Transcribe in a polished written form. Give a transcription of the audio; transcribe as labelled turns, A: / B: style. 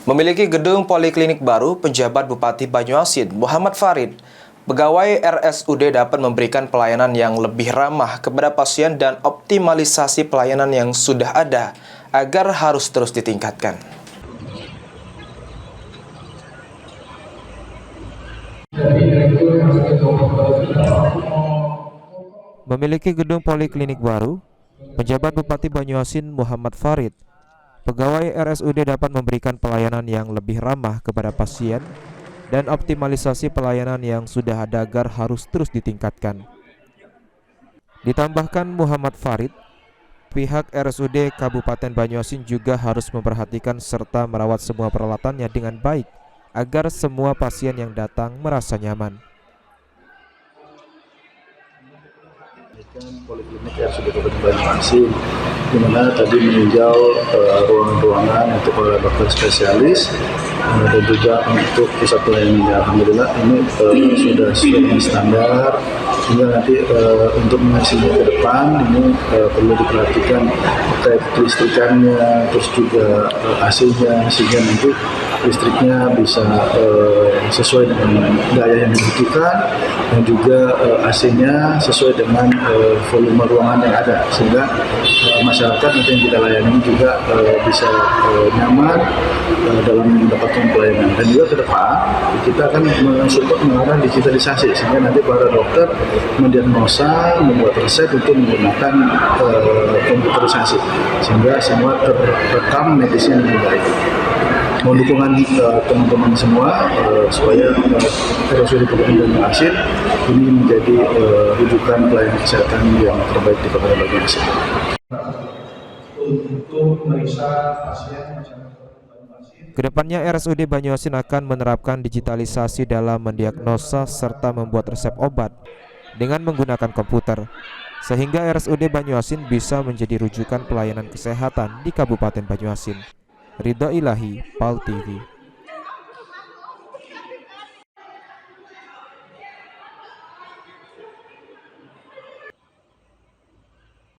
A: Memiliki gedung poliklinik baru, penjabat Bupati Banyuasin, Muhammad Farid, pegawai RSUD dapat memberikan pelayanan yang lebih ramah kepada pasien dan optimalisasi pelayanan yang sudah ada agar harus terus ditingkatkan. Memiliki gedung poliklinik baru, penjabat Bupati Banyuasin, Muhammad Farid, pegawai RSUD dapat memberikan pelayanan yang lebih ramah kepada pasien dan optimalisasi pelayanan yang sudah ada agar harus terus ditingkatkan. Ditambahkan Muhammad Farid, pihak RSUD Kabupaten Banyuasin juga harus memperhatikan serta merawat semua peralatannya dengan baik agar semua pasien yang datang merasa nyaman.
B: Poliklinik RSUD Kabupaten Banyuasin, di mana tadi meninjau ruangan-ruangan untuk para dokter spesialis dan juga untuk pusat pelayanan. Alhamdulillah ini sudah sesuai dengan standar, sehingga nanti untuk mengisinya ke depan ini perlu diperhatikan terkait listrikannya, terus juga AC-nya, sehingga nanti listriknya bisa sesuai dengan daya yang dibutuhkan dan juga AC-nya sesuai dengan volume ruangan yang ada, sehingga masyarakat nanti yang kita layani juga bisa nyaman dalam mendapatkan pelayanan. Dan juga ke depan kita akan mensupport mengarah digitalisasi, sehingga nanti para dokter mendiagnosa, membuat resep untuk menggunakan komputerisasi, sehingga semua terekam medisnya dengan baik. Mohon dukungan teman-teman semua supaya RSUD Kabupaten Banyuasin ini menjadi rujukan pelayanan kesehatan yang terbaik di Kabupaten Banyuasin. Untuk meriksa pasien
A: Kedepannya RSUD Banyuasin akan menerapkan digitalisasi dalam mendiagnosa serta membuat resep obat dengan menggunakan komputer, sehingga RSUD Banyuasin bisa menjadi rujukan pelayanan kesehatan di Kabupaten Banyuasin. Ridho Ilahi, PAL TV.